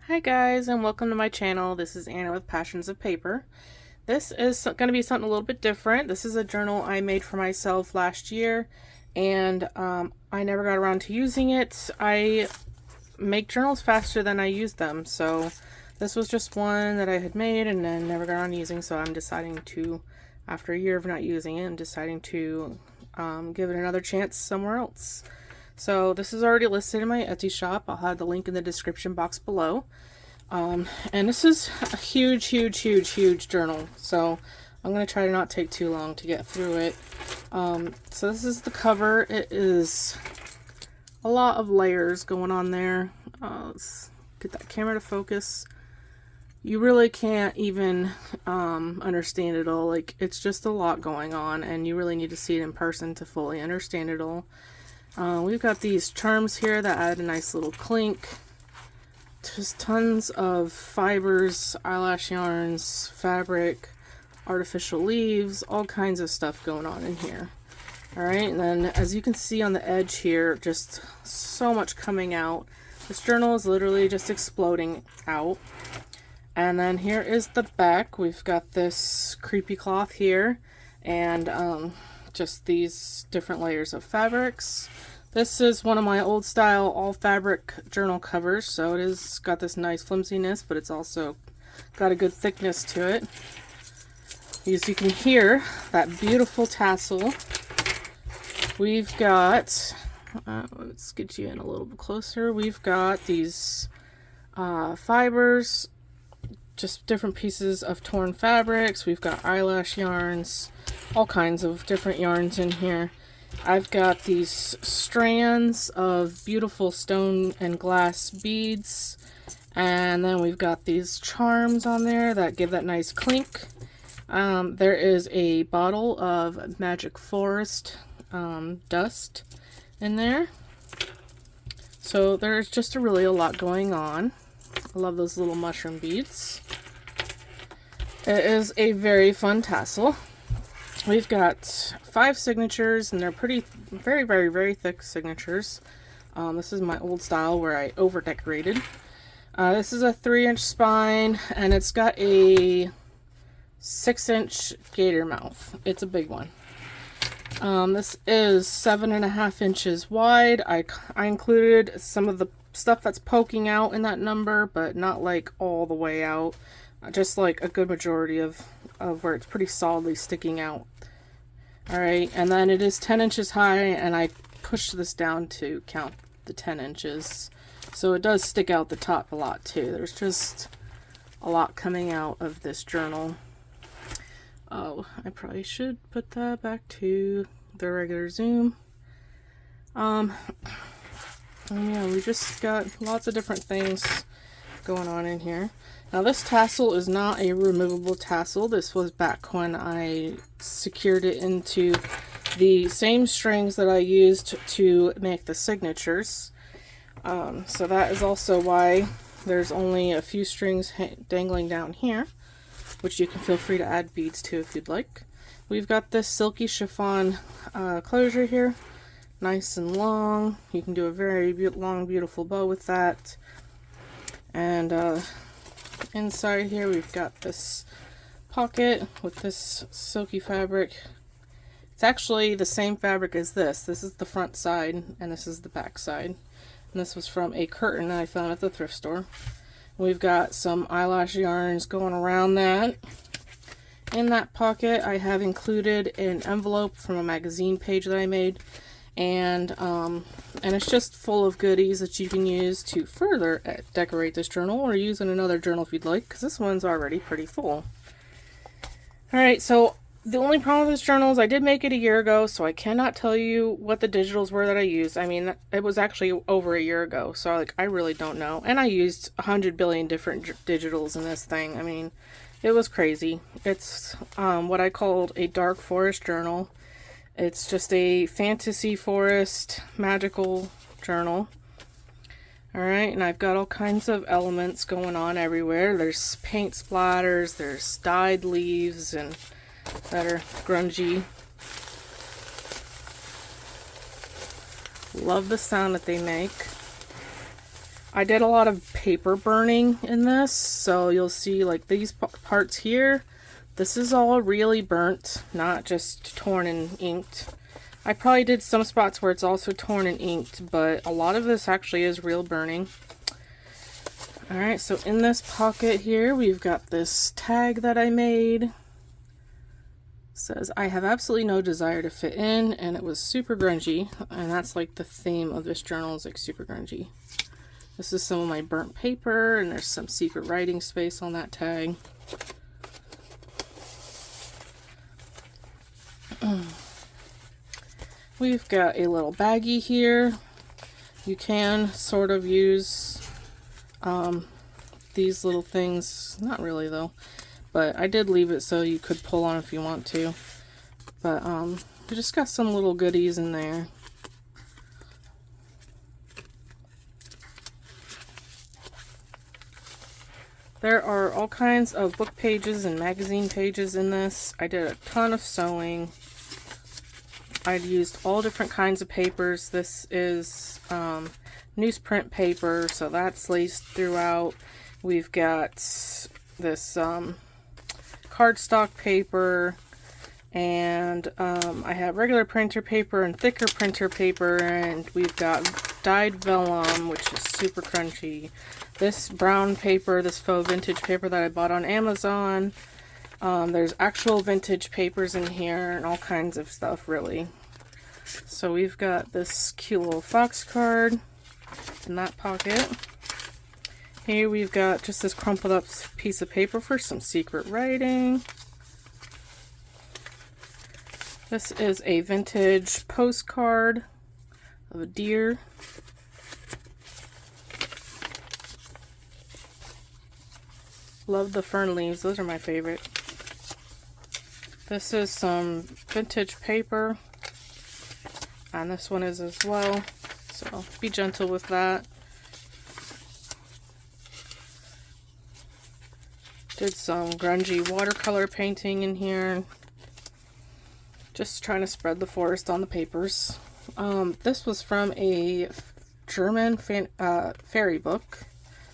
Hi guys, and welcome to my channel. This is Anna with Passions of Paper. This is going to be something a little bit different. This is a journal I made for myself last year, and I never got around to using it. I make journals faster than I use them, so this was just one that I had made and then never got around to using, so I'm deciding to, after a year of not using it, I'm deciding to give it another chance somewhere else. So this is already listed in my Etsy shop. I'll have the link in the description box below. And this is a huge journal. So I'm going to try to not take too long to get through it. So this is the cover. It is a lot of layers going on there. Let's get that camera to focus. You really can't even understand it all. Like, it's just a lot going on, and you really need to see it in person to fully understand it all. We've got these charms here that add a nice little clink. Just tons of fibers, eyelash yarns, fabric, artificial leaves, all kinds of stuff going on in here. Alright, and then as you can see on the edge here, just so much coming out. This journal is literally just exploding out. And then here is the back. We've got this creepy cloth here, and just these different layers of fabrics. This is one of my old style all fabric journal covers, so it is got this nice flimsiness, but it's also got a good thickness to it. As you can hear, that beautiful tassel. We've got, let's get you in a little bit closer. We've got these fibers, just different pieces of torn fabrics. We've got eyelash yarns, all kinds of different yarns in here. I've got these strands of beautiful stone and glass beads, and then we've got these charms on there that give that nice clink. There is a bottle of Magic Forest dust in there. So there's just really a lot going on. I love those little mushroom beads. It is a very fun tassel. We've got 5 signatures, and they're very thick signatures. This is my old style where I over decorated. This is a 3-inch spine, and it's got a 6-inch gator mouth. It's a big one. This is 7.5 inches wide. I included some of the stuff that's poking out in that number, but not like all the way out. Just like a good majority of where it's pretty solidly sticking out. Alright, and then it is 10 inches high, and I pushed this down to count the 10 inches. So it does stick out the top a lot too. There's just a lot coming out of this journal. Oh, I probably should put that back to the regular zoom. Yeah, we just got lots of different things going on in here. Now this tassel is not a removable tassel. This was back when I secured it into the same strings that I used to make the signatures. So that is also why there's only a few strings dangling down here, which you can feel free to add beads to if you'd like. We've got this silky chiffon closure here, nice and long. You can do a very long, beautiful bow with that. And inside here we've got this pocket with this silky fabric. It's actually the same fabric as this. This is the front side, and this is the back side. And this was from a curtain I found at the thrift store. We've got some eyelash yarns going around that. In that pocket I have included an envelope from a magazine page that I made. And it's just full of goodies that you can use to further decorate this journal, or use in another journal if you'd like, because this one's already pretty full. Alright, so the only problem with this journal is I did make it a year ago, so I cannot tell you what the digitals were that I used. I mean, it was actually over a year ago, so like I really don't know. And I used 100 billion different digitals in this thing. I mean, it was crazy. It's what I called a dark forest journal. It's just a fantasy forest magical journal. Alright, and I've got all kinds of elements going on everywhere. There's paint splatters, there's dyed leaves and that are grungy. Love the sound that they make. I did a lot of paper burning in this, so you'll see like these parts here. This is all really burnt, not just torn and inked. I probably did some spots where it's also torn and inked, but a lot of this actually is real burning. Alright, so in this pocket here, we've got this tag that I made. It says, I have absolutely no desire to fit in, and it was super grungy, and that's like the theme of this journal, is like super grungy. This is some of my burnt paper, and there's some secret writing space on that tag. We've got a little baggie here. You can sort of use these little things, not really though, but I did leave it so you could pull on if you want to. But we just got some little goodies in there. There are all kinds of book pages and magazine pages in this. I did a ton of sewing. I'd used all different kinds of papers. This is newsprint paper, so that's laced throughout. We've got this cardstock paper, and I have regular printer paper and thicker printer paper, and we've got dyed vellum, which is super crunchy. This brown paper, this faux vintage paper that I bought on Amazon. There's actual vintage papers in here and all kinds of stuff, really. So we've got this cute little fox card in that pocket. Here we've got just this crumpled up piece of paper for some secret writing. This is a vintage postcard of a deer. Love the fern leaves, those are my favorite. This is some vintage paper, and this one is as well, so be gentle with that. Did some grungy watercolor painting in here, just trying to spread the forest on the papers. This was from a German fairy book.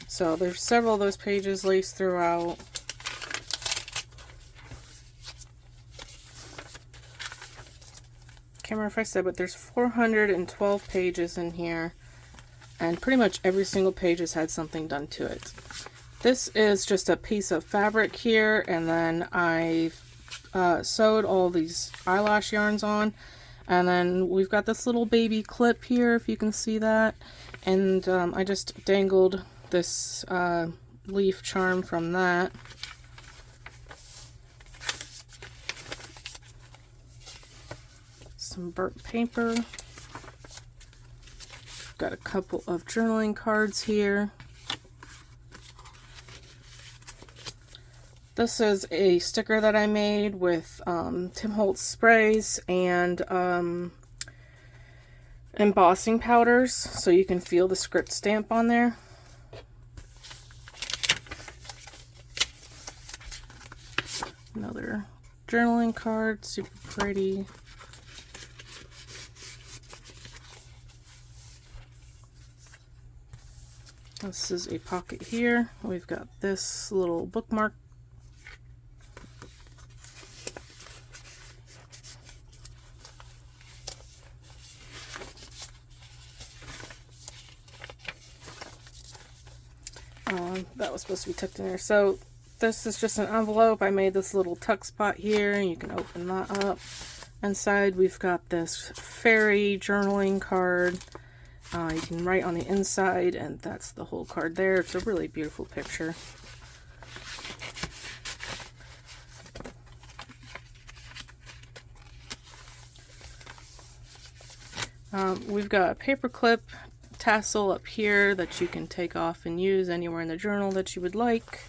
So there's several of those pages laced throughout. Can't remember if I said, but there's 412 pages in here, and pretty much every single page has had something done to it. This is just a piece of fabric here, and then I sewed all these eyelash yarns on, and then we've got this little baby clip here, if you can see that, and I just dangled this leaf charm from that. Some burnt paper. Got a couple of journaling cards here. This is a sticker that I made with Tim Holtz sprays and embossing powders, so you can feel the script stamp on there. Another journaling card, super pretty. This is a pocket here. We've got this little bookmark. That was supposed to be tucked in there. So this is just an envelope. I made this little tuck spot here, and you can open that up. Inside we've got this fairy journaling card. You can write on the inside, and that's the whole card there. It's a really beautiful picture. We've got a paper clip tassel up here that you can take off and use anywhere in the journal that you would like.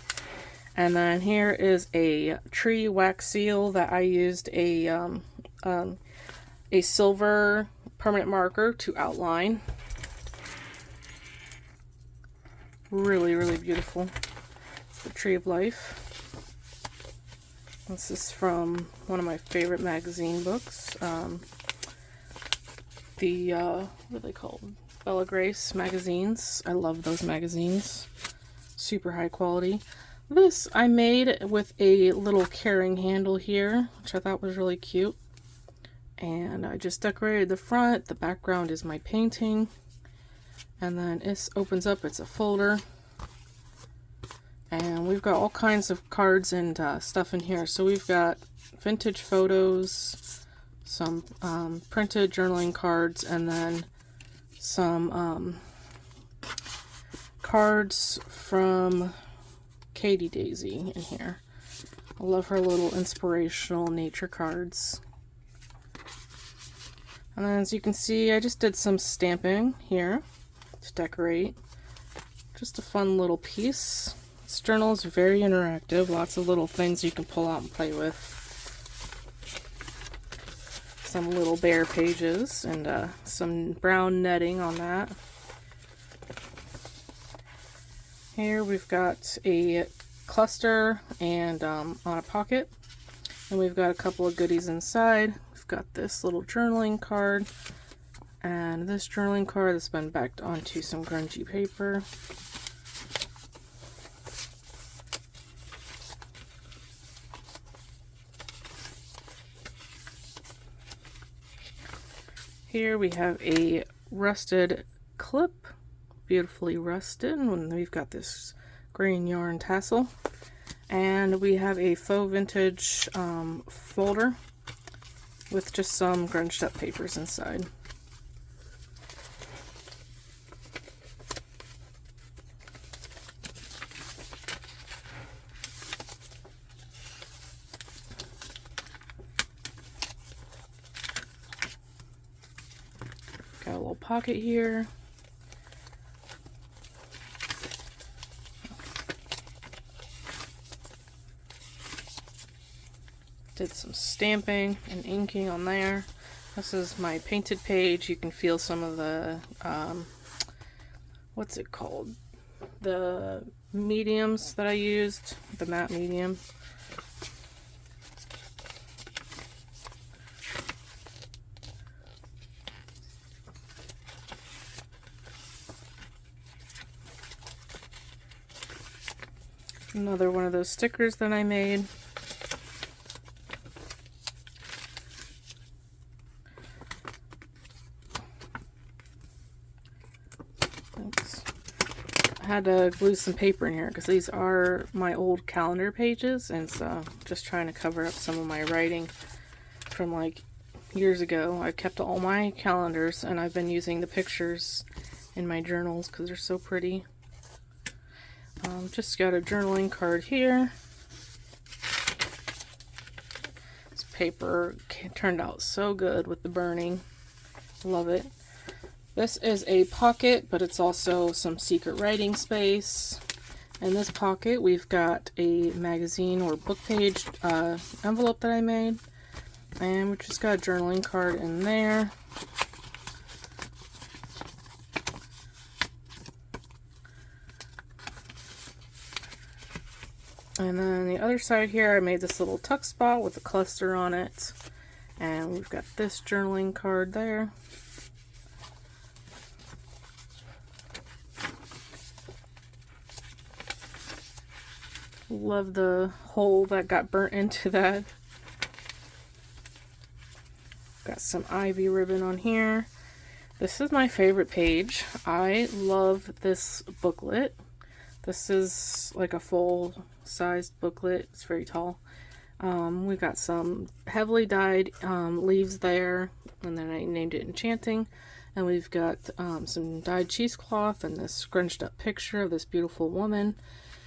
And then here is a tree wax seal that I used a silver permanent marker to outline. Really, really beautiful. It's the Tree of Life. This is from one of my favorite magazine books. What are they called? Bella Grace magazines. I love those magazines. Super high quality. This I made with a little carrying handle here, which I thought was really cute. And I just decorated the front. The background is my painting. And then this opens up, it's a folder. And we've got all kinds of cards and stuff in here. So we've got vintage photos, some printed journaling cards, and then some cards from Katie Daisy in here. I love her little inspirational nature cards. And then as you can see, I just did some stamping here to decorate. Just a fun little piece. This journal is very interactive. Lots of little things you can pull out and play with. Some little bear pages and some brown netting on that. Here we've got a cluster and on a pocket. And we've got a couple of goodies inside. We've got this little journaling card and this journaling card that's been backed onto some grungy paper. Here we have a rusted clip, beautifully rusted, and we've got this green yarn tassel. And we have a faux vintage folder with just some grunged up papers inside. Got a little pocket here. Did some stamping and inking on there. This is my painted page. You can feel some of the, what's it called? The mediums that I used, the matte medium. Another one of those stickers that I made. Oops. I had to glue some paper in here because these are my old calendar pages, and so just trying to cover up some of my writing from like years ago. I kept all my calendars and I've been using the pictures in my journals because they're so pretty. Just got a journaling card here. This paper turned out so good with the burning. Love it. This is a pocket, but it's also some secret writing space. In this pocket, we've got a magazine or book page envelope that I made. And we just got a journaling card in there. And then the other side here, I made this little tuck spot with a cluster on it. And we've got this journaling card there. Love the hole that got burnt into that. Got some ivy ribbon on here. This is my favorite page. I love this booklet. This is like a full-sized booklet. It's very tall. We got some heavily dyed leaves there, and then I named it Enchanting. And we've got some dyed cheesecloth and this scrunched up picture of this beautiful woman.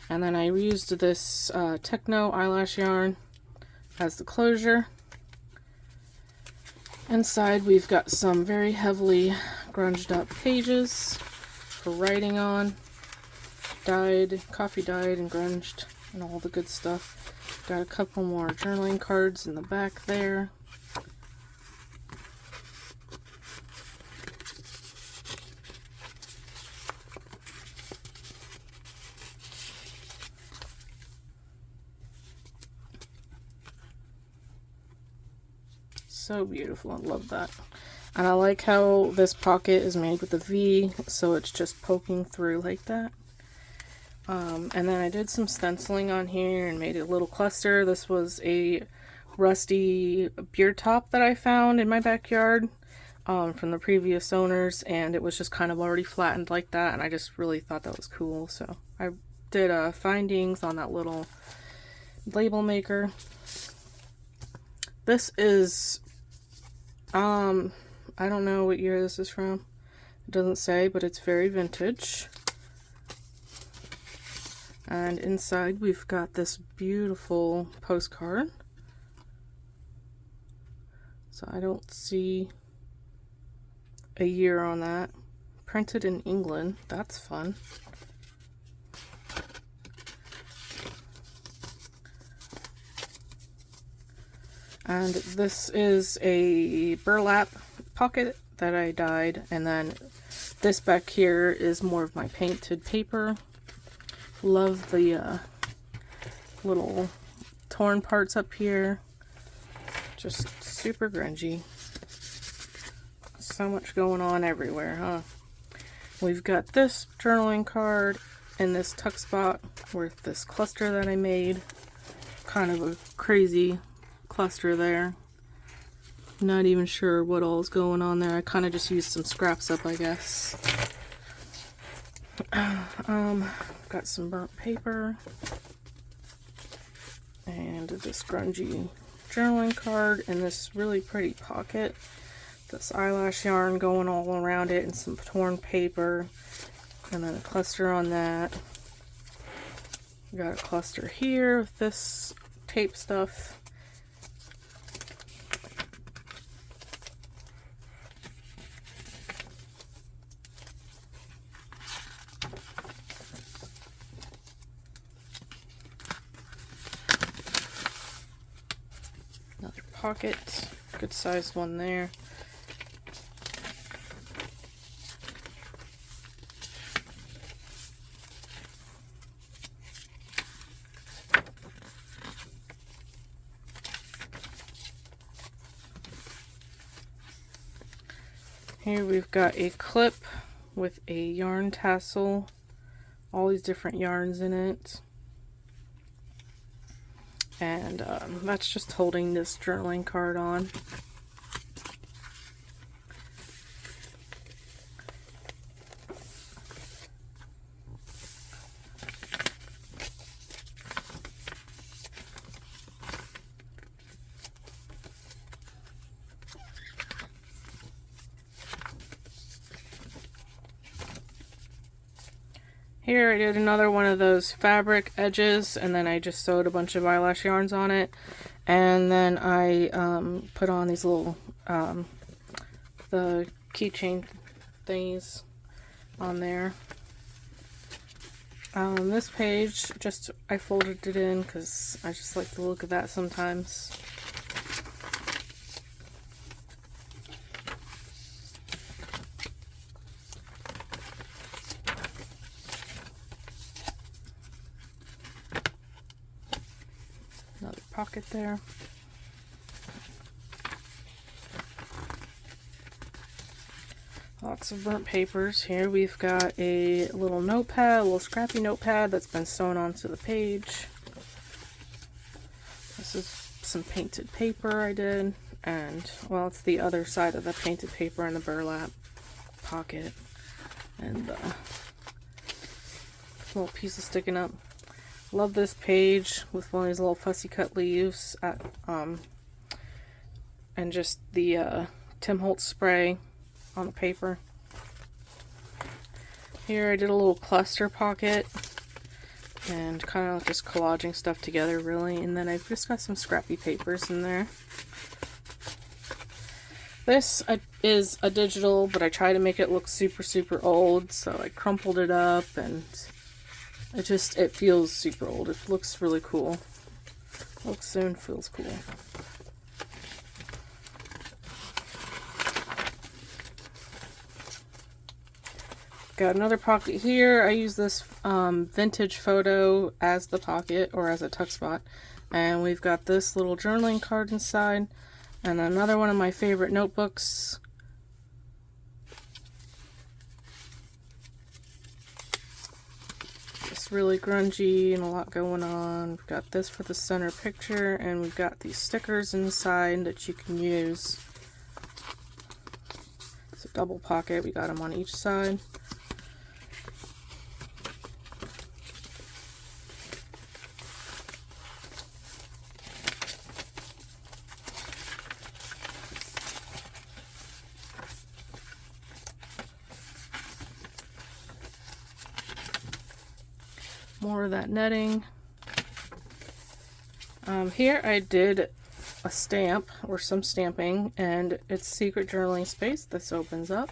And then I used this Techno eyelash yarn as the closure. Inside we've got some very heavily grunged up pages for writing on. Dyed, coffee dyed and grunged and all the good stuff. Got a couple more journaling cards in the back there. So beautiful, I love that. And I like how this pocket is made with a V, so it's just poking through like that. And then I did some stenciling on here and made a little cluster. This was a rusty beer top that I found in my backyard from the previous owners, and it was just kind of already flattened like that, and I just really thought that was cool. So I did findings on that little label maker. This is I don't know what year this is from. It doesn't say, but it's very vintage. And inside we've got this beautiful postcard. So I don't see a year on that. Printed in England. That's fun. And this is a burlap pocket that I dyed, and then this back here is more of my painted paper. Love the little torn parts up here. Just super grungy. So much going on everywhere, huh? We've got this journaling card in this tuck spot with this cluster that I made. Kind of a crazy cluster there. Not even sure what all is going on there. I kind of just used some scraps up, I guess. Got some burnt paper and this grungy journaling card in this really pretty pocket. This eyelash yarn going all around it and some torn paper, and then a cluster on that. We got a cluster here with this tape stuff. Another pocket, good sized one there. Here we've got a clip with a yarn tassel, all these different yarns in it. And that's just holding this journaling card on. Here I did another one of those fabric edges, and then I just sewed a bunch of eyelash yarns on it, and then I put on these little the keychain thingies on there. This page, just I folded it in because I just like the look of that sometimes. Another pocket there. Lots of burnt papers. Here we've got a little notepad, a little scrappy notepad that's been sewn onto the page. This is some painted paper I did, and well, it's the other side of the painted paper in the burlap pocket, and little pieces sticking up. Love this page with one of these little fussy cut leaves at, and just the Tim Holtz spray on the paper. Here I did a little cluster pocket and kind of just collaging stuff together really, and then I've just got some scrappy papers in there. This is a digital, but I try to make it look super old, so I crumpled it up, and it feels super old. It looks really cool. Looks and feels cool. Got another pocket here. I use this vintage photo as the pocket, or as a tuck spot. And we've got this little journaling card inside. And another one of my favorite notebooks really grungy and a lot going on. We've got this for the center picture, and we've got these stickers inside that you can use. It's a double pocket. We got them on each side. More of that netting. Here I did a stamp or some stamping, and it's secret journaling space. This opens up.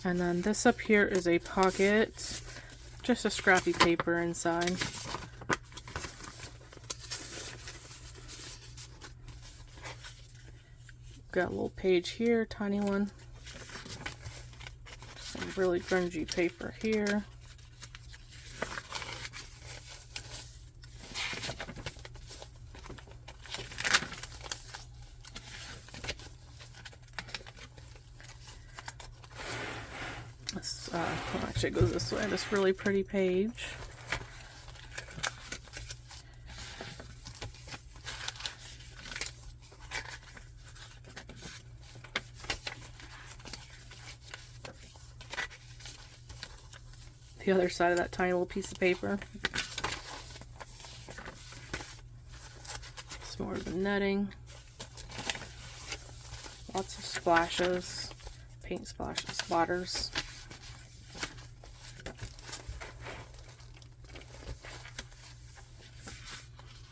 And then this up here is a pocket, just a scrappy paper inside. Got a little page here, tiny one. Some really grungy paper here. This actually goes this way. This really pretty page. The other side of that tiny little piece of paper. Some more of the netting. Lots of splashes, paint splashes, splatters.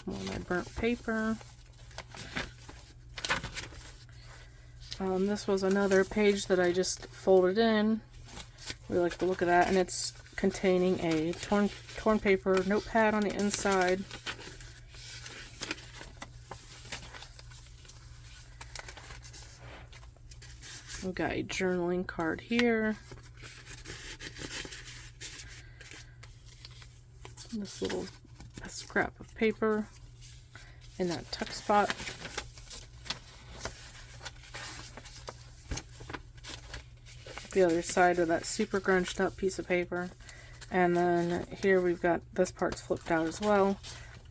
More of my burnt paper. This was another page that I just folded in. We like the look of that, and it's containing a torn paper notepad on the inside. We've got a journaling card here. This little scrap of paper in that tuck spot. The other side of that super grunged up piece of paper. And then here we've got this part's flipped out as well.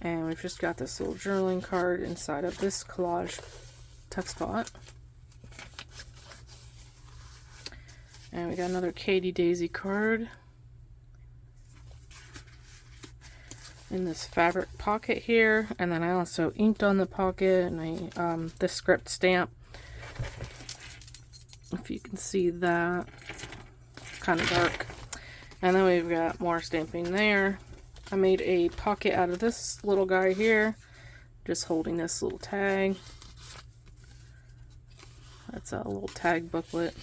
And we've just got this little journaling card inside of this collage tuck spot. And we got another Katie Daisy card in this fabric pocket here. And then I also inked on the pocket, and I this script stamp. If you can see that, kind of dark. And then we've got more stamping there. I made a pocket out of this little guy here, just holding this little tag. That's a little tag booklet.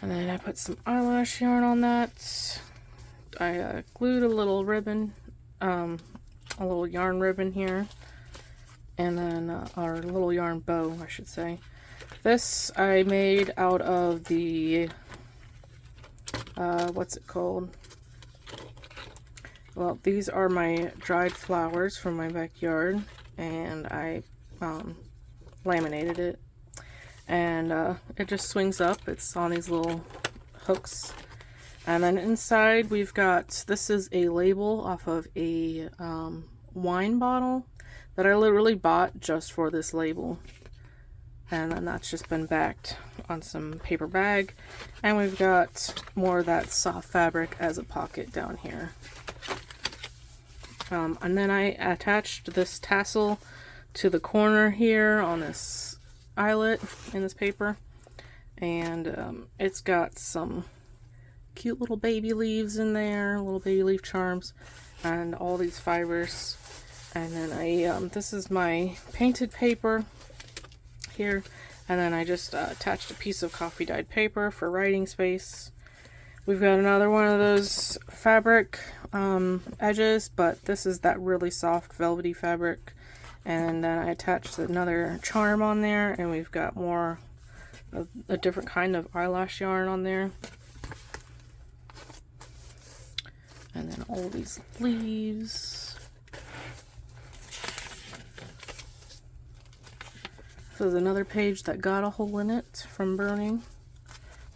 And then I put some eyelash yarn on that. I glued a little ribbon, a little yarn ribbon here. And then our little yarn bow, I should say. This I made out of the, what's it called? Well, these are my dried flowers from my backyard, and I laminated it. And it just swings up. It's on these little hooks. And then inside we've got, this is a label off of a wine bottle that I literally bought just for this label. And then that's just been backed on some paper bag. And we've got more of that soft fabric as a pocket down here. And then I attached this tassel to the corner here on this eyelet in this paper. And it's got some cute little baby leaves in there, little baby leaf charms, and all these fibers. And then I, this is my painted paper here, and then I just attached a piece of coffee dyed paper for writing space. We've got another one of those fabric edges, but this is that really soft velvety fabric. And then I attached another charm on there, and we've got more of a different kind of eyelash yarn on there. And then all these leaves. This is another page that got a hole in it from burning.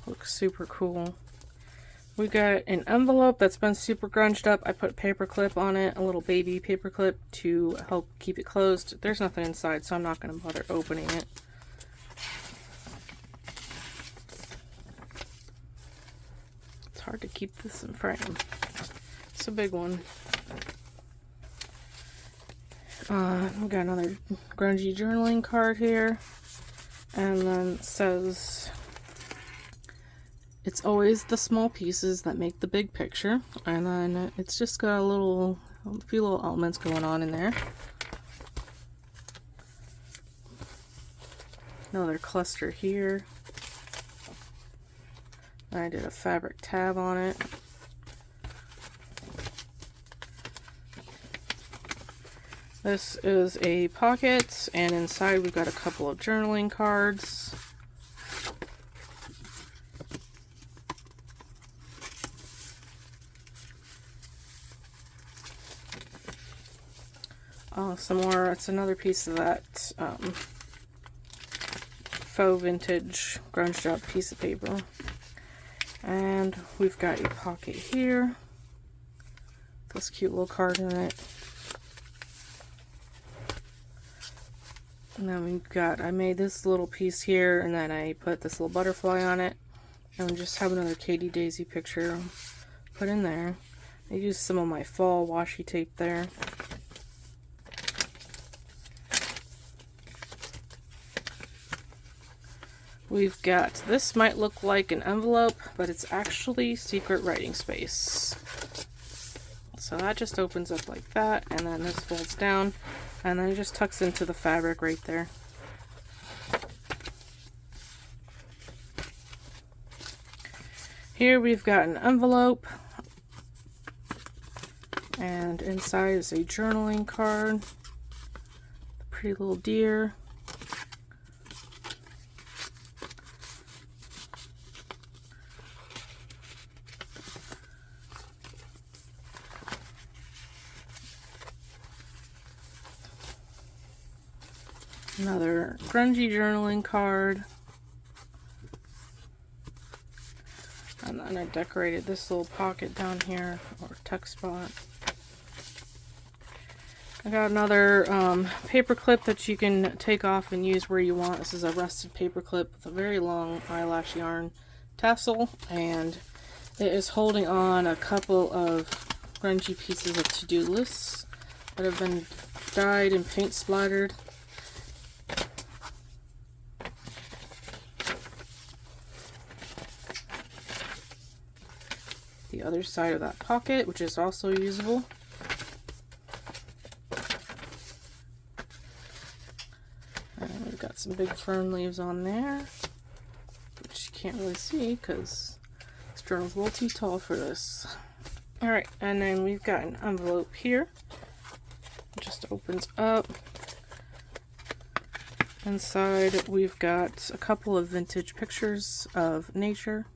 Looks super cool. We got an envelope that's been super grunged up. I put paper clip on it, a little baby paper clip to help keep it closed. There's nothing inside, so I'm not going to bother opening it. It's hard to keep this in frame. It's a big one. We got another grungy journaling card here. And then it says, it's always the small pieces that make the big picture. And then it's just got a few little elements going on in there. Another cluster here. I did a fabric tab on it. This is a pocket, and inside we've got a couple of journaling cards. Some more, it's another piece of that faux vintage grunged up piece of paper. And we've got a pocket here. This cute little card in it. And then we've got, I made this little piece here, and then I put this little butterfly on it. And we just have another Katie Daisy picture put in there. I used some of my fall washi tape there. We've got, this might look like an envelope, but it's actually secret writing space. So that just opens up like that, and then this folds down, and then it just tucks into the fabric right there. Here we've got an envelope, and inside is a journaling card, a pretty little deer. Another grungy journaling card. And then I decorated this little pocket down here, or tuck spot. I got another paper clip that you can take off and use where you want. This is a rusted paper clip with a very long eyelash yarn tassel, and it is holding on a couple of grungy pieces of to-do lists that have been dyed and paint splattered. The other side of that pocket, which is also usable. And we've got some big fern leaves on there, which you can't really see because this journal's a little too tall for this. Alright, and then we've got an envelope here. It just opens up. Inside we've got a couple of vintage pictures of nature.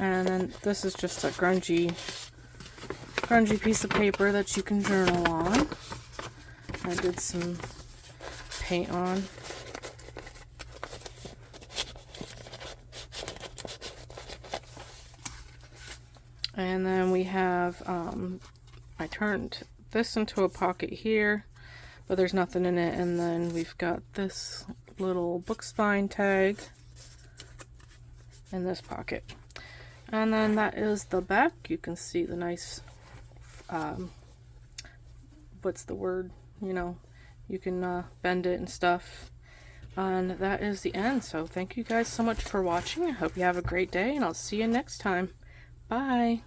And then this is just a grungy piece of paper that you can journal on. I did some paint on. And then we have, I turned this into a pocket here, but there's nothing in it. And then we've got this little book spine tag in this pocket. And then that is the back. You can see the nice, what's the word, you know, you can bend it and stuff. And that is the end. So thank you guys so much for watching. I hope you have a great day, and I'll see you next time. Bye.